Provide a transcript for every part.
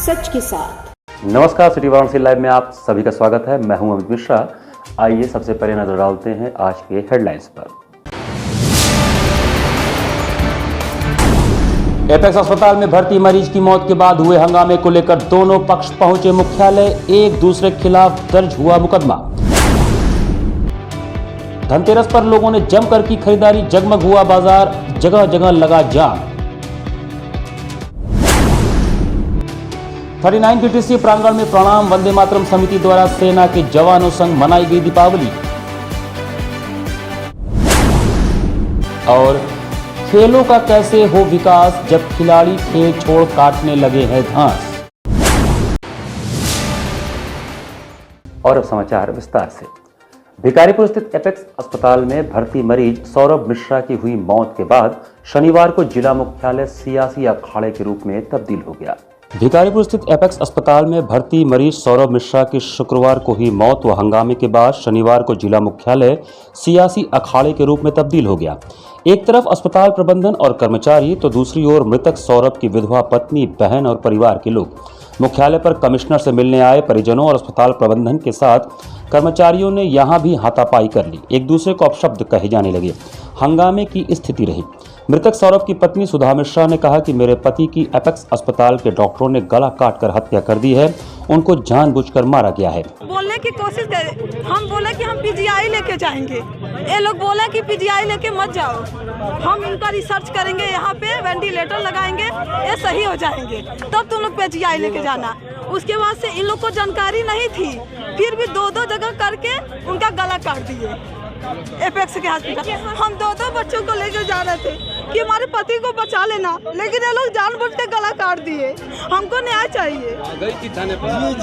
सच के साथ। नमस्कार, सिटी वाराणसी लाइव में आप सभी का स्वागत है। मैं हूं अमित मिश्रा। आइए सबसे पहले नजर डालते हैं आज के हेडलाइंस पर। एपेक्स अस्पताल में भर्ती मरीज की मौत के बाद हुए हंगामे को लेकर दोनों पक्ष पहुंचे मुख्यालय, एक दूसरे के खिलाफ दर्ज हुआ मुकदमा। धनतेरस पर लोगों ने जमकर की खरीदारी, जगमग हुआ बाजार, जगह जगह लगा जाम। 39 बीटीसी प्रांगण में प्रणाम वंदे मातरम समिति द्वारा सेना के जवानों संग मनाई गई दीपावली। और खेलों का कैसे हो विकास जब खिलाड़ी खेल छोड़ काटने लगे हैं घास। और अब समाचार विस्तार से। भिखारीपुर स्थित एपेक्स अस्पताल में भर्ती मरीज सौरभ मिश्रा की हुई मौत के बाद शनिवार को जिला मुख्यालय सियासी अखाड़े के रूप में तब्दील हो गया। भिखारीपुर स्थित एपेक्स अस्पताल में भर्ती मरीज सौरभ मिश्रा की शुक्रवार को हुई मौत व हंगामे के बाद शनिवार को जिला मुख्यालय सियासी अखाड़े के रूप में तब्दील हो गया। एक तरफ अस्पताल प्रबंधन और कर्मचारी तो दूसरी ओर मृतक सौरभ की विधवा पत्नी, बहन और परिवार के लोग। मुख्यालय पर कमिश्नर से मिलने आए परिजनों और अस्पताल प्रबंधन के साथ कर्मचारियों ने यहां भी हाथापाई कर ली। एक दूसरे को अपशब्द कहे जाने लगे। हंगामे की स्थिति रही। मृतक सौरभ की पत्नी सुधा मिश्रा ने कहा कि मेरे पति की एपेक्स अस्पताल के डॉक्टरों ने गला काटकर हत्या कर दी है, उनको जानबूझकर मारा गया है। बोलने की कोशिश करे, हम बोले कि हम पीजीआई लेके जाएंगे, ये लोग बोला कि पीजीआई लेके मत जाओ, हम इनका रिसर्च करेंगे, यहाँ पे वेंटिलेटर लगाएंगे, ये सही हो जाएंगे, तब तुम लोग पीजीआई लेके जाना। उसके बाद से इन लोग को जानकारी नहीं थी, फिर भी दो जगह करके उनका गला काट दिए एपेक्स के हॉस्पिटल। हम दो बच्चों को लेकर जा रहे थे कि हमारे पति को बचा लेना, लेकिन ये लोग जानबूझ के गला काट दिए। हमको न्याय चाहिए।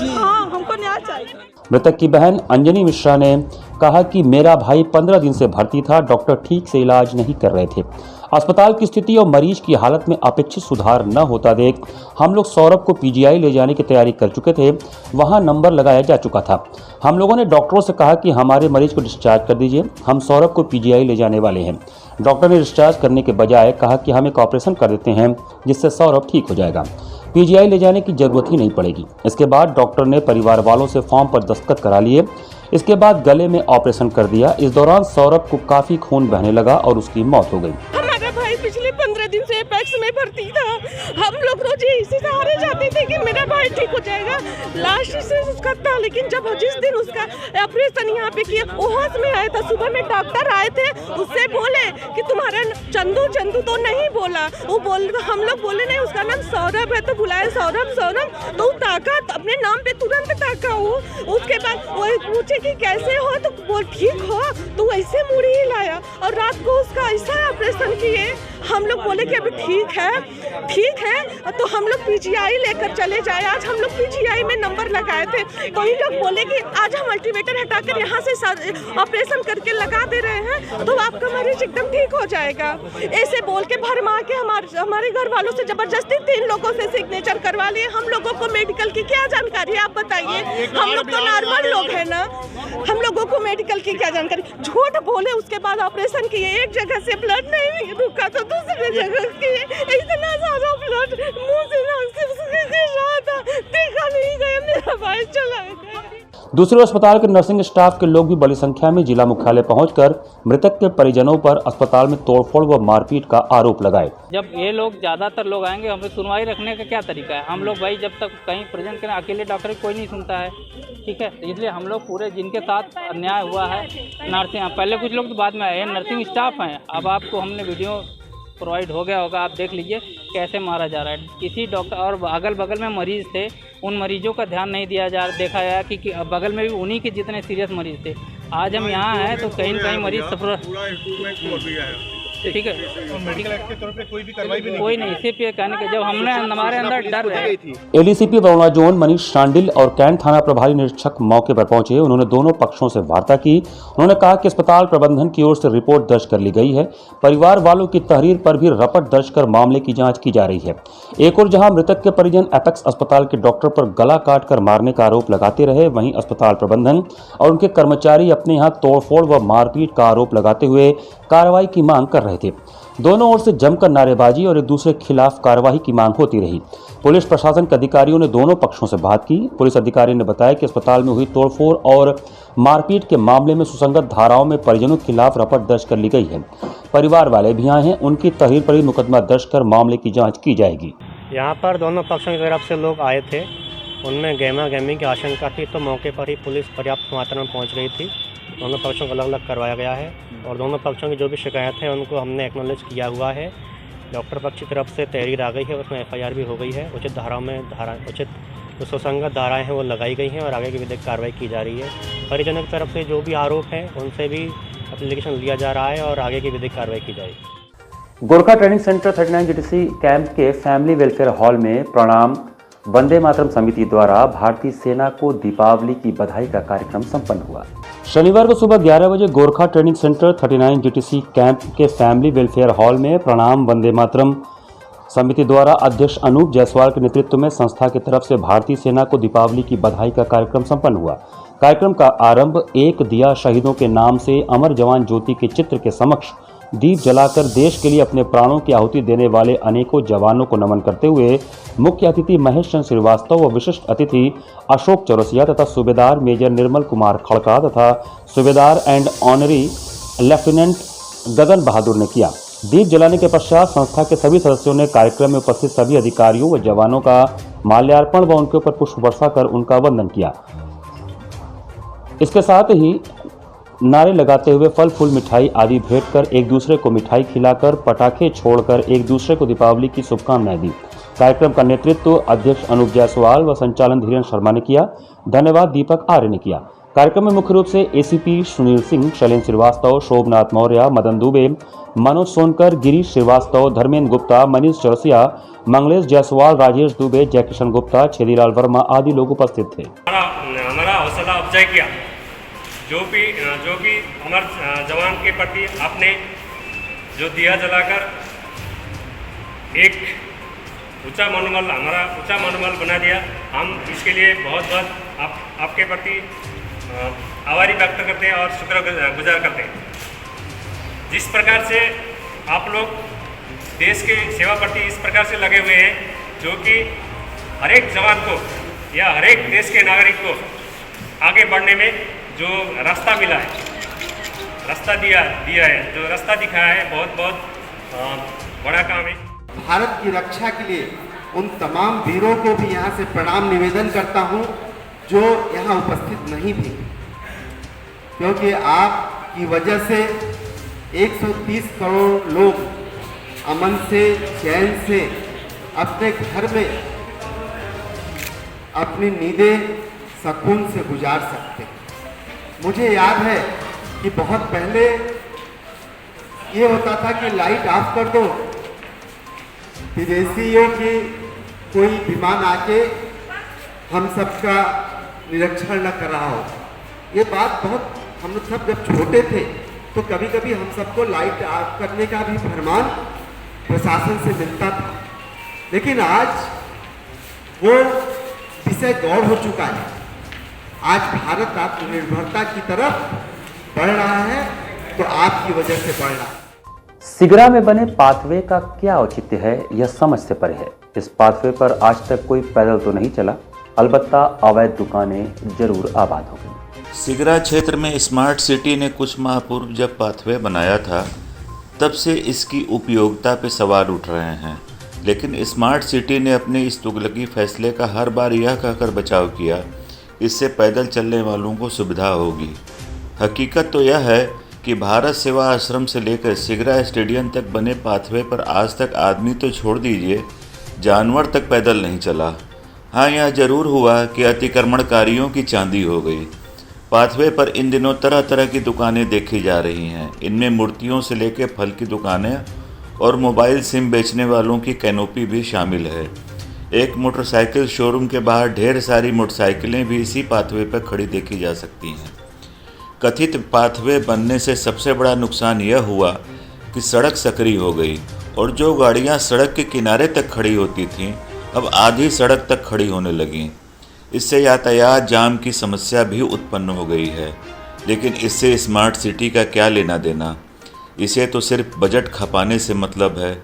हाँ, हमको न्याय चाहिए। मृतक की बहन अंजनी मिश्रा ने कहा कि मेरा भाई 15 दिन से भर्ती था, डॉक्टर ठीक से इलाज नहीं कर रहे थे। अस्पताल की स्थिति और मरीज की हालत में अपेक्षित सुधार न होता देख हम लोग सौरभ को पीजीआई ले जाने की तैयारी कर चुके थे। वहां नंबर लगाया जा चुका था। हम लोगों ने डॉक्टरों से कहा कि हमारे मरीज को डिस्चार्ज कर दीजिए, हम सौरभ को पीजीआई ले जाने वाले हैं। डॉक्टर ने डिस्चार्ज करने के बजाय कहा कि हम एक ऑपरेशन कर देते हैं जिससे सौरभ ठीक हो जाएगा, पीजीआई ले जाने की जरूरत ही नहीं पड़ेगी। इसके बाद डॉक्टर ने परिवार वालों से फॉर्म पर दस्तखत करा लिए। इसके बाद गले में ऑपरेशन कर दिया। इस दौरान सौरभ को काफी खून बहने लगा और उसकी मौत हो गई। हमारा भाई पिछले 15 दिन से एपेक्स में भर्ती था। हम लोग रोज इसी सहारे जाते थे कि मेरा भाई ठीक हो जाएगा। लास्ट से उसका था, लेकिन जब जिस दिन उसका ऑपरेशन यहाँ पे किया, वो होश में आया था। सुबह में डॉक्टर आए थे, उससे बोले कि तुम्हारा चंदू तो नहीं बोला, वो बोल, हम लोग बोले नहीं उसका नाम सौरभ है, तो बुलाए सौरभ तो ताका, अपने नाम पे तुरंत ताका वो। उसके बाद वो पूछे कि कैसे हो, तो बोल ठीक हो, तो ऐसे मुड़ी ही लाया और रात को उसका ऐसा ऑपरेशन किए। हम लोग बोले कि अभी ठीक है, तो हम लोग पीजीआई लेकर चले जाए। आज हम लोग पीजीआई में नंबर लगाए थे, तो ये लोग बोले कि आज हम अल्टीमेटर हटाकर यहाँ से ऑपरेशन करके लगा दे रहे हैं, तो आपका मरीज एकदम ठीक हो जाएगा। ऐसे बोल के भरमा के हमारे घर वालों से जबरदस्ती 3 लोगों से सिग्नेचर करवा लिए। हम लोगों को मेडिकल की क्या जानकारी है, आप बताइए। हम लोग तो नॉर्मल लोग हैं ना, हम लोगों को मेडिकल की क्या जानकारी। झूठ बोले, उसके बाद ऑपरेशन किए। एक जगह से ब्लड नहीं रुका तो दूसरे जगह किए। इतना ज्यादा ब्लड मुंह से नाक से रहा था, देखा नहीं गया, मेरा भाई चला गया। दूसरे अस्पताल के नर्सिंग स्टाफ के लोग भी बड़ी संख्या में जिला मुख्यालय पहुंचकर मृतक के परिजनों पर अस्पताल में तोड़फोड़ व मारपीट का आरोप लगाए। जब ये लोग ज्यादातर लोग आएंगे, हमें सुनवाई रखने का क्या तरीका है। हम लोग भाई जब तक कहीं प्रेजेंट करें, अकेले डॉक्टर कोई नहीं सुनता है, ठीक है। इसलिए हम लोग पूरे जिनके साथ अन्याय हुआ है, नर्सिंग, पहले कुछ लोग तो बाद में आए हैं, नर्सिंग स्टाफ हैं। अब आपको हमने वीडियो प्रोवाइड हो गया होगा, आप देख लीजिए कैसे मारा जा रहा है। किसी डॉक्टर और अगल बगल में मरीज़ थे, उन मरीजों का ध्यान नहीं दिया देखा गया कि बगल में भी उन्हीं के जितने सीरियस मरीज़ थे। आज हम यहाँ हैं तो कहीं न कहीं मरीज सफर, ठीक है, मेडिकल एक्ट के तौर पे कोई भी कार्रवाई भी नहीं, कोई नहीं, सिर्फ ये कहने के जब हमने हमारे अंदर डर है। एडीसीपी वरुणा जोन मनीष शांडिल और कैंट थाना प्रभारी निरीक्षक मौके पर पहुंचे। उन्होंने दोनों पक्षों से वार्ता की। उन्होंने कहा कि अस्पताल प्रबंधन की ओर से रिपोर्ट दर्ज कर ली गई है। परिवार वालों की तहरीर पर भी रपट दर्ज कर मामले की जाँच की जा रही है। एक और जहाँ मृतक के परिजन एपेक्स अस्पताल के डॉक्टर पर गला काट कर मारने का आरोप लगाते रहे, वहीं अस्पताल प्रबंधन और उनके कर्मचारी अपने यहाँ तोड़फोड़ व मारपीट का आरोप लगाते हुए कार्रवाई की मांग कर रहे थे। दोनों ओर से जमकर नारेबाजी और एक दूसरे के खिलाफ कार्रवाई की मांग होती रही। पुलिस प्रशासन के अधिकारियों ने दोनों पक्षों से बात की। पुलिस अधिकारी ने बताया कि अस्पताल में हुई तोड़फोड़ और मारपीट के मामले में सुसंगत धाराओं में परिजनों के खिलाफ रपट दर्ज कर ली गई है। परिवार वाले भी आए हैं, उनकी तहरीर पर ही मुकदमा दर्ज कर मामले की जांच की जाएगी। यहाँ पर दोनों पक्षों की तरफ से लोग आए थे, उनमें गहमा गहमी की आशंका थी, तो मौके पर ही पुलिस पर्याप्त मात्रा में पहुँच गई थी। दोनों पक्षों को अलग अलग करवाया गया है और दोनों पक्षों की जो भी शिकायत है उनको हमने एक्नॉलेज किया हुआ है। डॉक्टर पक्ष की तरफ से तहरीर आ गई है, उसमें FIR भी हो गई है। उचित धाराओं में उचित जो सुसंगत धाराएं हैं वो लगाई गई हैं और आगे की विधिक कार्रवाई की जा रही है। परिजनों की तरफ से जो भी आरोप हैं उनसे भी एप्लीकेशन लिया जा रहा है और आगे की विधिक कार्रवाई की जाएगी। Gorkha training centre 39 GTC camp के फैमिली वेलफेयर हॉल में प्रणाम वंदे मातरम समिति द्वारा भारतीय सेना को दीपावली की बधाई का कार्यक्रम संपन्न हुआ। शनिवार को सुबह 11 बजे Gorkha training centre 39 GTC camp के फैमिली वेलफेयर हॉल में प्रणाम वंदे मातरम समिति द्वारा अध्यक्ष अनूप जायसवाल के नेतृत्व में संस्था की तरफ से भारतीय सेना को दीपावली की बधाई का कार्यक्रम संपन्न हुआ। कार्यक्रम का आरंभ एक दिया शहीदों के नाम से अमर जवान ज्योति के चित्र के समक्ष दीप जलाकर देश के लिए अपने प्राणों की आहुति देने वाले अनेकों जवानों को नमन करते हुए मुख्य अतिथि महेश चंद्र श्रीवास्तव व विशिष्ट अतिथि अशोक चौरसिया तथा सूबेदार मेजर निर्मल कुमार खड़का तथा सूबेदार एंड ऑनरी लेफ्टिनेंट गगन बहादुर ने किया। दीप जलाने के पश्चात संस्था के सभी सदस्यों ने कार्यक्रम में उपस्थित सभी अधिकारियों व जवानों का माल्यार्पण व उनके ऊपर पुष्प वर्षा कर उनका वंदन किया। इसके साथ ही नारे लगाते हुए फल फूल मिठाई आदि भेंट कर एक दूसरे को मिठाई खिलाकर पटाखे छोड़कर एक दूसरे को दीपावली की शुभकामनाएं दी। कार्यक्रम का नेतृत्व अध्यक्ष अनूप जायसवाल व संचालन धीरेन्द्र शर्मा ने किया। धन्यवाद दीपक आर्य ने किया। कार्यक्रम में मुख्य रूप से ACP सुनील सिंह, शैलेंद्र श्रीवास्तव, शोभनाथ मौर्य, मदन दुबे, मनोज सोनकर, गिरीश श्रीवास्तव, धर्मेंद्र गुप्ता, मनीष चौरसिया, मंगलेश जायसवाल, राजेश दुबे, जयकिशन गुप्ता, छेदीलाल वर्मा आदि लोग उपस्थित थे। हमारा हौसला अफजाई किया, जो भी अमर जवान के प्रति आपने जो दिया जलाकर एक हमारा ऊंचा मनोबल बना दिया। हम इसके लिए बहुत बहुत आपके प्रति आभारी व्यक्त करते हैं और शुक्रगुजार करते हैं। जिस प्रकार से आप लोग देश के सेवा प्रति इस प्रकार से लगे हुए हैं, जो कि हर एक जवान को या हर एक देश के नागरिक को आगे बढ़ने में जो रास्ता मिला है, रास्ता दिया है, जो रास्ता दिखाया है, बहुत बहुत बड़ा काम है। भारत की रक्षा के लिए उन तमाम वीरों को भी यहाँ से प्रणाम निवेदन करता हूँ जो यहाँ उपस्थित नहीं थे, क्योंकि आपकी वजह से 130 करोड़ लोग अमन से, चैन से अपने घर में अपनी नींदें सुकून से गुजार सकते हैं। मुझे याद है कि बहुत पहले ये होता था कि लाइट ऑफ कर दो, विदेशियों की कोई विमान आके हम सबका निरीक्षण न कर रहा हो। ये बात बहुत, हम लोग सब जब छोटे थे तो कभी कभी हम सबको लाइट ऑफ करने का भी फरमान प्रशासन से मिलता था, लेकिन आज वो विषय गौर हो चुका है। आज भारत आत्मनिर्भरता की तरफ बढ़ रहा है, तो आपकी वजह से बढ़ रहा है। सिगरा में बने पाथवे का क्या औचित्य है, यह समझ से परे है। इस पाथवे पर आज तक कोई पैदल तो नहीं चला, अलबत्ता अवैध दुकानें जरूर आबाद हो गई। सिगरा क्षेत्र में स्मार्ट सिटी ने कुछ माह पूर्व जब पाथवे बनाया था, तब से इसकी उपयोगिता पे सवाल उठ रहे हैं। लेकिन स्मार्ट सिटी ने अपने इस तुगलकी फैसले का हर बार यह कहकर बचाव किया, इससे पैदल चलने वालों को सुविधा होगी। हकीकत तो यह है कि भारत सेवा आश्रम से लेकर सिगरा स्टेडियम तक बने पाथवे पर आज तक आदमी तो छोड़ दीजिए, जानवर तक पैदल नहीं चला। हाँ, यह जरूर हुआ कि अतिक्रमणकारियों की चांदी हो गई। पाथवे पर इन दिनों तरह तरह की दुकानें देखी जा रही हैं। इनमें मूर्तियों से लेकर फल की दुकानें और मोबाइल सिम बेचने वालों की कैनोपी भी शामिल है। एक मोटरसाइकिल शोरूम के बाहर ढेर सारी मोटरसाइकिलें भी इसी पाथवे पर खड़ी देखी जा सकती हैं। कथित पाथवे बनने से सबसे बड़ा नुकसान यह हुआ कि सड़क सकरी हो गई और जो गाड़ियां सड़क के किनारे तक खड़ी होती थीं, अब आधी सड़क तक खड़ी होने लगीं। इससे यातायात जाम की समस्या भी उत्पन्न हो गई है। लेकिन इससे स्मार्ट सिटी का क्या लेना देना, इसे तो सिर्फ बजट खपाने से मतलब है।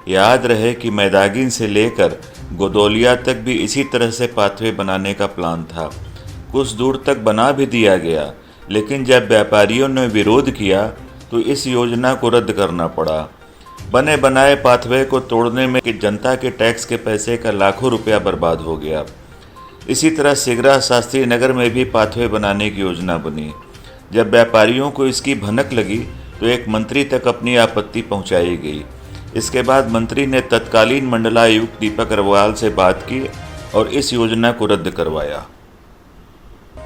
याद रहे कि मैदागिन से लेकर गोदौलिया तक भी इसी तरह से पाथवे बनाने का प्लान था। कुछ दूर तक बना भी दिया गया, लेकिन जब व्यापारियों ने विरोध किया तो इस योजना को रद्द करना पड़ा। बने बनाए पाथवे को तोड़ने में जनता के टैक्स के पैसे का लाखों रुपया बर्बाद हो गया। इसी तरह सिगरा शास्त्री नगर में भी पाथवे बनाने की योजना बनी। जब व्यापारियों को इसकी भनक लगी तो एक मंत्री तक अपनी आपत्ति पहुंचाई गई। इसके बाद मंत्री ने तत्कालीन मंडलायुक्त दीपक अग्रवाल से बात की और इस योजना को रद्द करवाया।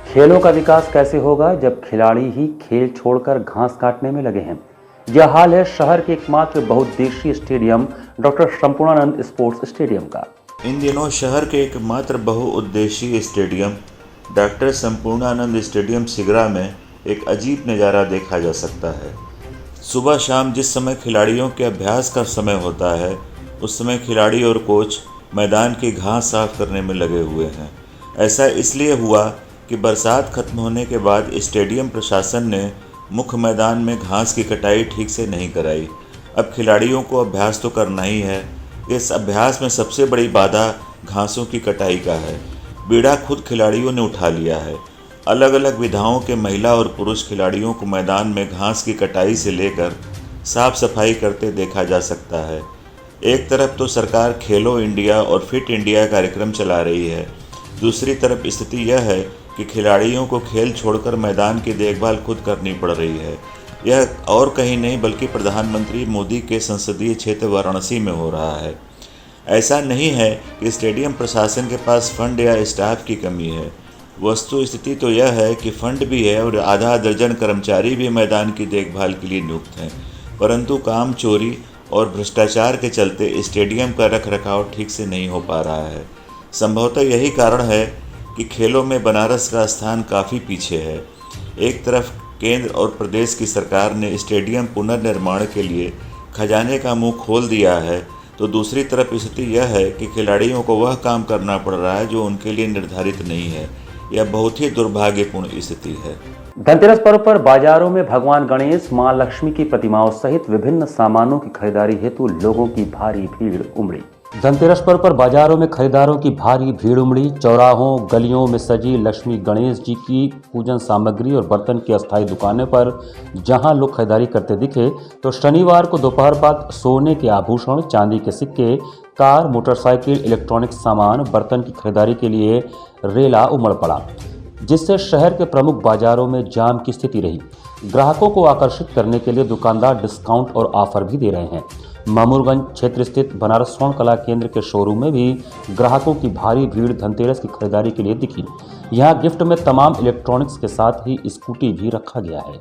खेलों का विकास कैसे होगा जब खिलाड़ी ही खेल छोड़कर घास काटने में लगे हैं। यह हाल है शहर के एकमात्र बहुउद्देशीय stadium doctor Sampurnanand sports stadium का। इन दिनों शहर के एकमात्र बहुउद्देशीय stadium doctor Sampurnanand stadium Sigra में एक अजीब नज़ारा देखा जा सकता है। सुबह शाम जिस समय खिलाड़ियों के अभ्यास का समय होता है, उस समय खिलाड़ी और कोच मैदान की घास साफ करने में लगे हुए हैं। ऐसा इसलिए हुआ कि बरसात खत्म होने के बाद स्टेडियम प्रशासन ने मुख्य मैदान में घास की कटाई ठीक से नहीं कराई। अब खिलाड़ियों को अभ्यास तो करना ही है। इस अभ्यास में सबसे बड़ी बाधा घासों की कटाई का है। बीड़ा खुद खिलाड़ियों ने उठा लिया है। अलग अलग विधाओं के महिला और पुरुष खिलाड़ियों को मैदान में घास की कटाई से लेकर साफ सफाई करते देखा जा सकता है। एक तरफ तो सरकार खेलो इंडिया और फिट इंडिया कार्यक्रम चला रही है, दूसरी तरफ स्थिति यह है कि खिलाड़ियों को खेल छोड़कर मैदान की देखभाल खुद करनी पड़ रही है। यह और कहीं नहीं बल्कि प्रधानमंत्री मोदी के संसदीय क्षेत्र वाराणसी में हो रहा है। ऐसा नहीं है कि स्टेडियम प्रशासन के पास फंड या स्टाफ की कमी है। वस्तु स्थिति तो यह है कि फंड भी है और आधा दर्जन कर्मचारी भी मैदान की देखभाल के लिए नियुक्त हैं, परंतु काम चोरी और भ्रष्टाचार के चलते स्टेडियम का रखरखाव ठीक से नहीं हो पा रहा है। संभवतः यही कारण है कि खेलों में बनारस का स्थान काफ़ी पीछे है। एक तरफ केंद्र और प्रदेश की सरकार ने स्टेडियम पुनर्निर्माण के लिए खजाने का मुंह खोल दिया है, तो दूसरी तरफ स्थिति यह है कि खिलाड़ियों को वह काम करना पड़ रहा है जो उनके लिए निर्धारित नहीं है। यह बहुत ही दुर्भाग्यपूर्ण स्थिति है। धनतेरस पर्व पर बाजारों में भगवान गणेश, मां लक्ष्मी की प्रतिमाओं सहित विभिन्न सामानों की खरीदारी हेतु लोगों की भारी भीड़ उमड़ी। धनतेरस पर्व पर बाजारों में खरीदारों की भारी भीड़ उमड़ी। चौराहों गलियों में सजी लक्ष्मी गणेश जी की पूजन सामग्री और बर्तन की अस्थायी दुकानें पर जहां लोग खरीदारी करते दिखे, तो शनिवार को दोपहर बाद सोने के आभूषण, चांदी के सिक्के, कार, मोटरसाइकिल, इलेक्ट्रॉनिक सामान, बर्तन की खरीदारी के लिए रेला उमड़ पड़ा, जिससे शहर के प्रमुख बाजारों में जाम की स्थिति रही। ग्राहकों को आकर्षित करने के लिए दुकानदार डिस्काउंट और ऑफर भी दे रहे हैं। मामूरगंज क्षेत्र स्थित बनारस स्वर्ण कला केंद्र के शोरूम में भी ग्राहकों की भारी भीड़ धनतेरस की खरीदारी के लिए दिखी। यहाँ गिफ्ट में तमाम इलेक्ट्रॉनिक्स के साथ ही स्कूटी भी रखा गया है।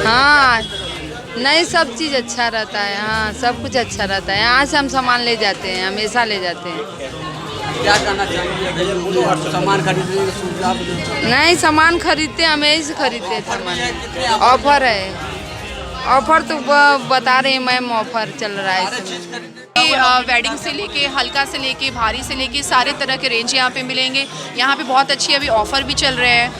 हाँ, नहीं, सब चीज़ अच्छा रहता है। हाँ, सब कुछ अच्छा रहता है। यहाँ से हम सामान ले जाते हैं, हमेशा ले जाते हैं। क्या करना चाहिए? सामान खरीदने नहीं, सामान खरीदते हम यही से खरीदते सामान। ऑफर है, ऑफर तो बता रहे हैं मैम, ऑफर चल रहा है इसमें। वेडिंग से लेके हल्का से लेके भारी से लेके सारे तरह के रेंज यहाँ पे मिलेंगे। यहाँ पे बहुत अच्छी अभी ऑफ़र भी चल रहे हैं।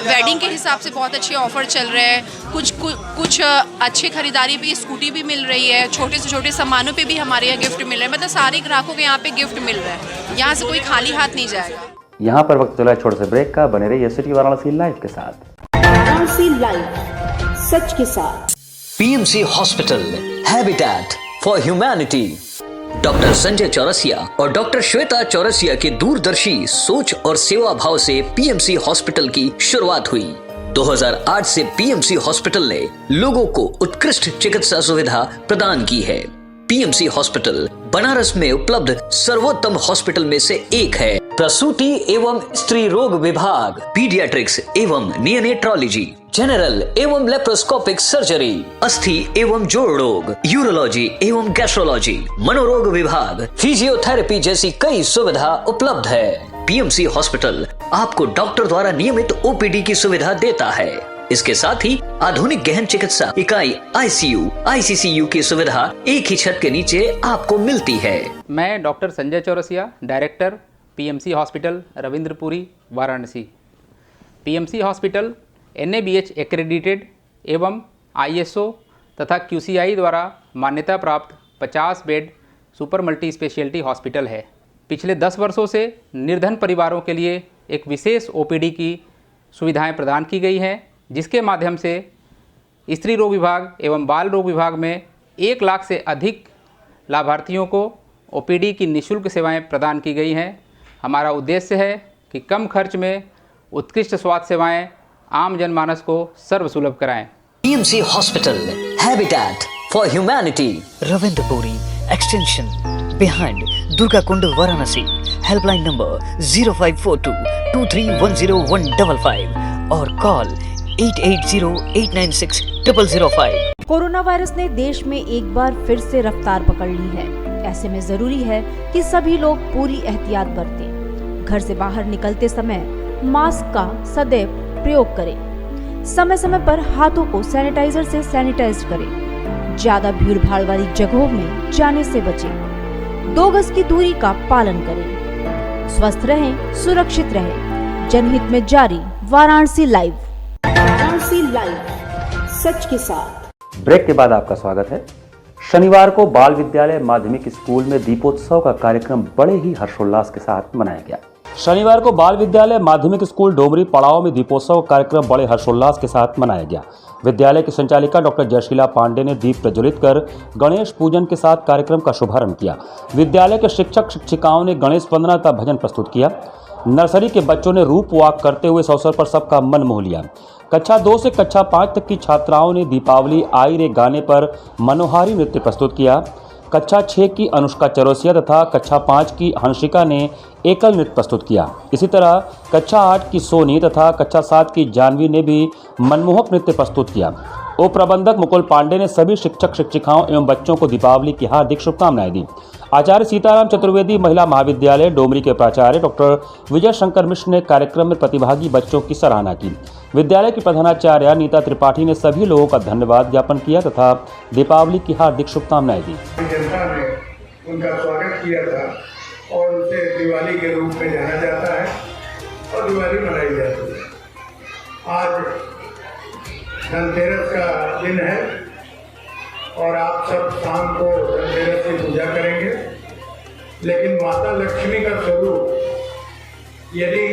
वेडिंग के हिसाब से बहुत अच्छे ऑफ़र चल रहे हैं। कुछ अच्छे खरीदारी पे स्कूटी भी मिल रही है। छोटे से छोटे सामानों पे भी हमारे यहाँ गिफ्ट मिल रहे हैं। मतलब सारे ग्राहकों के यहाँ पे गिफ्ट मिल रहा है। यहाँ से कोई खाली हाथ नहीं जाएगा। यहाँ पर वक्त चला छोटे से ब्रेक का। बने रहिए सिटी वाराणसी लाइव के साथ। वाराणसी लाइव, सच के साथ। PMC hospital, habitat for humanity. Doctor Sanjay Chaurasia और डॉक्टर श्वेता चौरसिया के दूरदर्शी सोच और सेवा भाव से पीएमसी हॉस्पिटल की शुरुआत हुई। 2008 से पीएमसी हॉस्पिटल ने लोगों को उत्कृष्ट चिकित्सा सुविधा प्रदान की है। पीएमसी हॉस्पिटल बनारस में उपलब्ध सर्वोत्तम हॉस्पिटल में से एक है। प्रसूति एवं स्त्री रोग विभाग, पीडियाट्रिक्स एवं नियोनेट्रोलॉजी, जनरल एवं लेप्रोस्कोपिक सर्जरी, अस्थि एवं जोड़ रोग, यूरोलॉजी एवं गैस्ट्रोलॉजी, मनोरोग विभाग, फिजियोथेरेपी जैसी कई सुविधा उपलब्ध है। पीएमसी हॉस्पिटल आपको डॉक्टर द्वारा नियमित ओपीडी की सुविधा देता है। इसके साथ ही आधुनिक गहन चिकित्सा इकाई आईसीयू, आईसीसीयू की सुविधा एक ही छत के नीचे आपको मिलती है। मैं doctor Sanjay Chaurasia, director PMC hospital Ravindrapuri, Varanasi. PMC hospital NABH accredited एवं ISO तथा QCI द्वारा मान्यता प्राप्त 50 bed super multi speciality hospital है। पिछले 10 वर्षों से निर्धन परिवारों के लिए एक विशेष ओपीडी की सुविधाएं प्रदान की गई हैं, जिसके माध्यम से स्त्री रोग विभाग एवं बाल रोग विभाग में 1 लाख से अधिक लाभार्थियों को ओपीडी की निःशुल्क सेवाएं प्रदान की गई हैं। हमारा उद्देश्य है कि कम खर्च में उत्कृष्ट स्वास्थ्य सेवाएं आम जनमानस को सर्वसुलभ कराएं। PMC Hospital, Habitat for Humanity, Ravindapuri Extension, behind Durga Kund, Varanasi. Helpline number 0542 2310 और call 8808960005। कोरोना वायरस ने देश में एक बार फिर से रफ्तार पकड़ ली है। ऐसे में जरूरी है कि सभी लोग पूरी एहतियात बरतें। घर से बाहर निकलते समय मास्क का सदैव प्रयोग करें। समय समय पर हाथों को सैनिटाइजर से सैनिटाइज करें। ज्यादा भीड़ भाड़ वाली जगहों में जाने से बचें। 2 गज की दूरी का पालन करें। स्वस्थ रहें, सुरक्षित रहें। जनहित में जारी वाराणसी लाइव। वाराणसी लाइव, सच के साथ। ब्रेक के बाद आपका स्वागत है। शनिवार को बाल विद्यालय माध्यमिक स्कूल में दीपोत्सव का कार्यक्रम बड़े ही हर्षोल्लास के साथ मनाया गया। शनिवार को बाल विद्यालय माध्यमिक स्कूल डोमरी पड़ाव में दीपोत्सव कार्यक्रम बड़े हर्षोल्लास के साथ मनाया गया। विद्यालय की संचालिका डॉक्टर जयशीला पांडे ने दीप प्रज्वलित कर गणेश पूजन के साथ कार्यक्रम का शुभारंभ किया। विद्यालय के शिक्षक शिक्षिकाओं ने गणेश वंदना तथा भजन प्रस्तुत किया। नर्सरी के बच्चों ने रूप वॉक करते हुए इस अवसर पर सबका मन मोह लिया। कक्षा 2 से कक्षा 5 तक की छात्राओं ने दीपावली आई रे गाने पर मनोहारी नृत्य प्रस्तुत किया। कक्षा 6 की अनुष्का चौरसिया तथा कक्षा 5 की हंसिका ने एकल नृत्य प्रस्तुत किया। इसी तरह कक्षा 8 की सोनी तथा कक्षा 7 की जानवी ने भी मनमोहक नृत्य प्रस्तुत किया। उप प्रबंधक मुकुल पांडे ने सभी शिक्षक शिक्षिकाओं एवं बच्चों को दीपावली की हार्दिक शुभकामनाएं दी। आचार्य सीताराम चतुर्वेदी महिला महाविद्यालय डोमरी के प्राचार्य डॉक्टर विजय शंकर मिश्र ने कार्यक्रम में प्रतिभागी बच्चों की सराहना की। विद्यालय की प्रधानाचार्य नीता त्रिपाठी ने सभी लोगों का धन्यवाद ज्ञापन किया तथा दीपावली की हार्दिक शुभकामनाएं दी। जनता ने उनका स्वागत किया था और उसे दिवाली के रूप में जाना जाता है और दिवाली मनाई जाती है। आज धनतेरस का दिन है और आप सब शाम को धनतेरस की पूजा करेंगे, लेकिन माता लक्ष्मी का स्वरूप यदि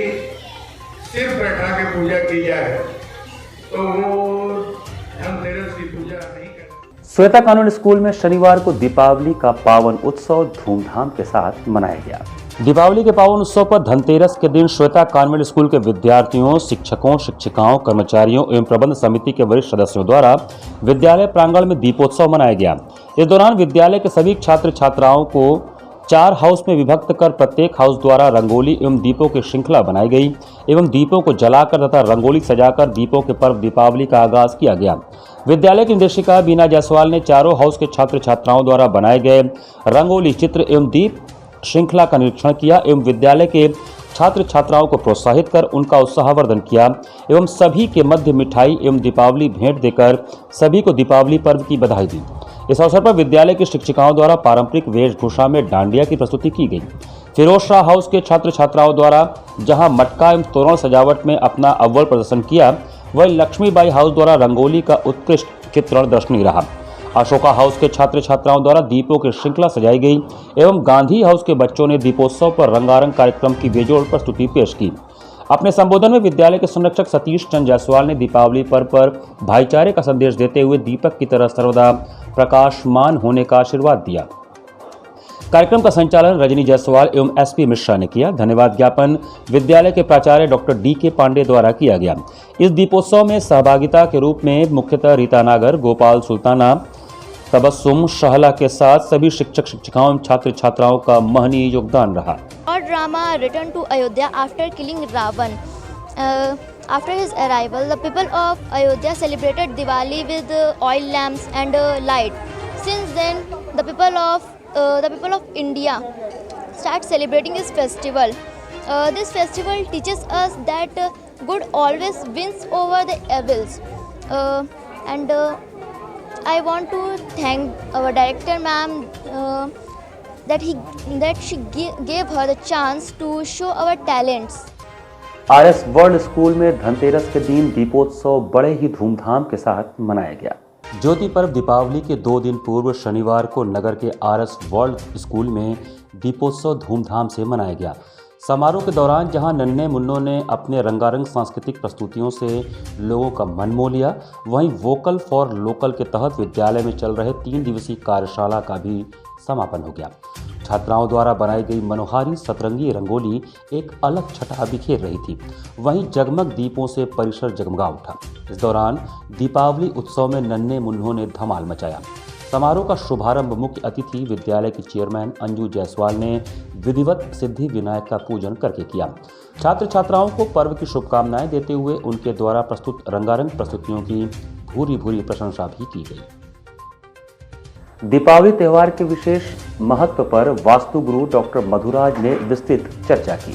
सिर्फ बैठा के पूजा की जाए तो वो धनतेरस की पूजा नहीं कर। श्वेता कॉन्वेंट स्कूल में शनिवार को दीपावली का पावन उत्सव धूमधाम के साथ मनाया गया। दीपावली के पावन उत्सव पर धनतेरस के दिन श्वेता कॉन्वेंट स्कूल के विद्यार्थियों, शिक्षकों, शिक्षिकाओं, कर्मचारियों एवं प्रबंध समिति के वरिष्ठ सदस्यों द्वारा विद्यालय प्रांगण में दीपोत्सव मनाया गया। इस दौरान विद्यालय के सभी छात्र छात्राओं को 4 हाउस में विभक्त कर प्रत्येक हाउस द्वारा रंगोली एवं दीपों की श्रृंखला बनाई गई एवं दीपों को जलाकर तथा रंगोली सजाकर दीपों के पर्व दीपावली का आगाज किया गया। विद्यालय की निर्देशिका बीना जायसवाल ने चारों हाउस के छात्र छात्राओं द्वारा बनाए गए रंगोली चित्र एवं दीप श्रृंखला का निरीक्षण किया एवं विद्यालय के छात्र छात्राओं को प्रोत्साहित कर उनका उत्साहवर्धन किया एवं सभी के मध्य मिठाई एवं दीपावली भेंट देकर सभी को दीपावली पर्व की बधाई दी। इस अवसर पर विद्यालय की शिक्षिकाओं द्वारा पारंपरिक वेशभूषा में डांडिया की प्रस्तुति की गई। फिरोज शाह हाउस के छात्र छात्राओं द्वारा जहां मटका एवं तोरण सजावट में अपना अव्वल प्रदर्शन किया, वहीं लक्ष्मीबाई हाउस द्वारा रंगोली का उत्कृष्ट चित्रण दर्शनीय रहा। अशोका हाउस के छात्र छात्राओं द्वारा दीपों की श्रृंखला सजाई गई एवं गांधी हाउस के बच्चों ने दीपोत्सव पर रंगारंग कार्यक्रम की बेजोड़ प्रस्तुति पेश की। अपने संबोधन में विद्यालय के संरक्षक सतीश चंद्र जायसवाल ने दीपावली पर्व पर भाईचारे का संदेश देते हुए दीपक की तरह सर्वदा प्रकाशमान होने का आशीर्वाद दिया। कार्यक्रम का संचालन रजनी जायसवाल एवं एसपी मिश्रा ने किया। धन्यवाद ज्ञापन विद्यालय के प्राचार्य डॉक्टर डी.के. पांडे द्वारा किया गया। इस दीपोत्सव में सहभागिता के रूप में मुख्यतः रीता नागर, गोपाल सुल्ताना, तबस्सुम शहला के साथ सभी शिक्षक शिक्षिकाओं एवं छात्र छात्राओं का महनीय योगदान रहा। और drama return to Ayodhya after killing Ravan. After his arrival, the people of Ayodhya celebrated Diwali with oil lamps and light. Since then, the people of India start celebrating this festival. This festival teaches us that good always wins over the evils. And I want to thank our director ma'am that she gave her the chance to show our talents. RS world school में धनतेरस के दिन दीपोत्सव बड़े ही धूमधाम के साथ मनाया गया। ज्योति पर्व दीपावली के 2 दिन पूर्व शनिवार को नगर के आरएस वर्ल्ड स्कूल में दीपोत्सव धूमधाम से मनाया गया। समारोह के दौरान जहां नन्हे मुन्नों ने अपने रंगारंग सांस्कृतिक प्रस्तुतियों से लोगों का मन मोह लिया, वहीं वोकल फॉर लोकल के तहत विद्यालय में चल रहे 3 दिवसीय कार्यशाला का भी समापन हो गया। छात्राओं द्वारा बनाई गई मनोहारी सतरंगी रंगोली एक अलग छटा बिखेर रही थी। वहीं जगमग दीपों से परिसर जगमगा उठा। इस दौरान दीपावली उत्सव में नन्हे मुन्नों ने धमाल मचाया। समारोह का शुभारंभ मुख्य अतिथि विद्यालय की चेयरमैन अंजू जायसवाल ने विधिवत सिद्धि विनायक का पूजन करके किया। छात्र छात्राओं को पर्व की शुभकामनाएं देते हुए उनके द्वारा प्रस्तुत रंगारंग प्रस्तुतियों की भूरी भूरी प्रशंसा भी की गई। दीपावली त्यौहार के विशेष महत्व पर वास्तु गुरु डॉक्टर मधुराज ने विस्तृत चर्चा की।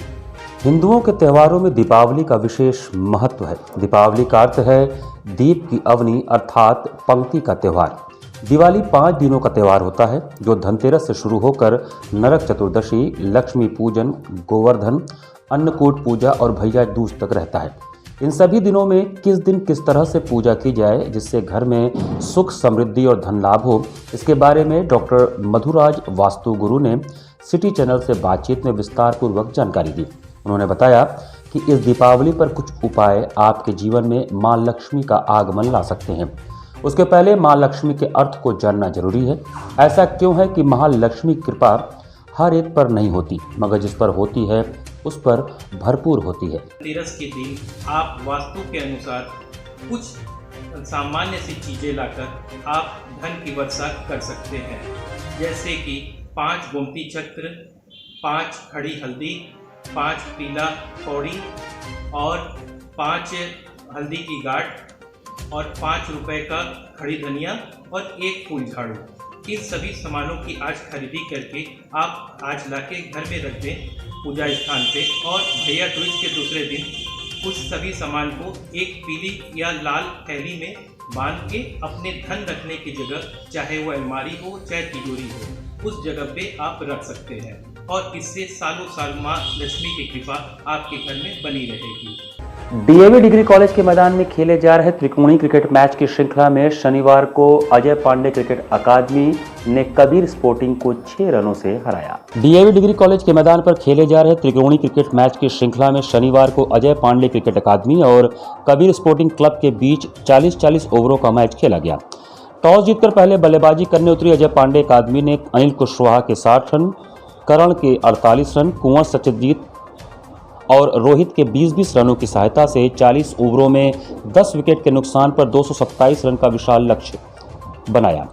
हिंदुओं के त्योहारों में दीपावली का विशेष महत्व है। दीपावली का अर्थ है दीप की अवनी अर्थात पंक्ति का त्यौहार। दिवाली 5 दिनों का त्यौहार होता है जो धनतेरस से शुरू होकर नरक चतुर्दशी, लक्ष्मी पूजन, गोवर्धन, अन्नकूट पूजा और भैया दूज तक रहता है। इन सभी दिनों में किस दिन किस तरह से पूजा की जाए जिससे घर में सुख समृद्धि और धन लाभ हो, इसके बारे में डॉक्टर मधुराज वास्तु गुरु ने सिटी चैनल से बातचीत में विस्तार पूर्वक जानकारी दी। उन्होंने बताया कि इस दीपावली पर कुछ उपाय आपके जीवन में मां लक्ष्मी का आगमन ला सकते हैं। उसके पहले मां लक्ष्मी के अर्थ को जानना जरूरी है। ऐसा क्यों है कि महालक्ष्मी कृपा हर एक पर नहीं होती, मगर जिस पर होती है उस पर भरपूर होती है। धनतेरस के दिन आप वास्तु के अनुसार कुछ सामान्य सी चीजें लाकर आप धन की वर्षा कर सकते हैं, जैसे कि 5 गोमती चक्र, 5 खड़ी हल्दी, 5 पीला कौड़ी और 5 हल्दी की गांठ और 5 रुपए का खड़ी धनिया और 1 फूल झाड़ू। इन सभी सामानों की आज खरीदी करके आप आज लाके घर में रख दें पूजा स्थान पे, और भैया दूज के दूसरे दिन उस सभी सामान को एक पीली या लाल थैली में बांध के अपने धन रखने की जगह, चाहे वो अलमारी हो चाहे तिजोरी हो, उस जगह पे आप रख सकते हैं और इससे सालों साल माँ लक्ष्मी की कृपा आपके घर में बनी रहेगी। डीएवी डिग्री कॉलेज के मैदान में खेले जा रहे त्रिकोणीय क्रिकेट मैच की श्रृंखला में शनिवार को अजय पांडे क्रिकेट अकादमी ने कबीर स्पोर्टिंग को 6 रनों से हराया। डीएवी डिग्री कॉलेज के मैदान पर खेले जा रहे त्रिकोणीय क्रिकेट मैच की श्रृंखला में शनिवार को अजय पांडे क्रिकेट अकादमी और कबीर स्पोर्टिंग क्लब के बीच 40-40 ओवरों का मैच खेला गया। टॉस जीतकर पहले बल्लेबाजी करने उतरी अजय पांडे अकादमी ने अनिल कुशवाहा के 60 रन, करण के 48 रन, कुंवर सत्यजीत और रोहित के 20-20 रनों की सहायता से 40 ओवरों में 10 विकेट के नुकसान पर 227 रन का विशाल लक्ष्य बनाया।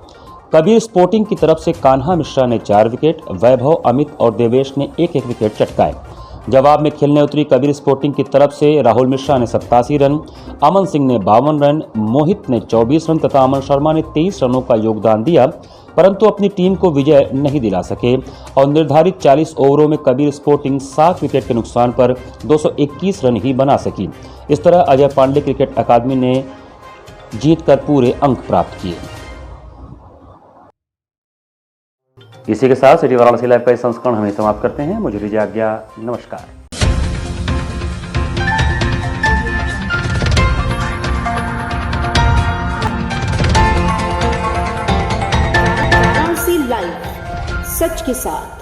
कबीर स्पोर्टिंग की तरफ से कान्हा मिश्रा ने 4 विकेट, वैभव, अमित और देवेश ने 1-1 विकेट चटकाए। जवाब में खेलने उतरी कबीर स्पोर्टिंग की तरफ से राहुल मिश्रा ने 87 रन, अमन सिंह ने 52 रन, मोहित ने 24 रन तथा अमन शर्मा ने 23 रनों का योगदान दिया, परंतु अपनी टीम को विजय नहीं दिला सके और निर्धारित 40 ओवरों में कबीर स्पोर्टिंग 7 विकेट के नुकसान पर 221 रन ही बना सकी। इस तरह अजय पांडे क्रिकेट अकादमी ने जीतकर पूरे अंक प्राप्त किए। इसी के साथ सिटी वाराणसी लाइव का संस्करण हमें समाप्त करते हैं। मुझे दीजिए आज्ञा, नमस्कार। लाइव, सच के साथ।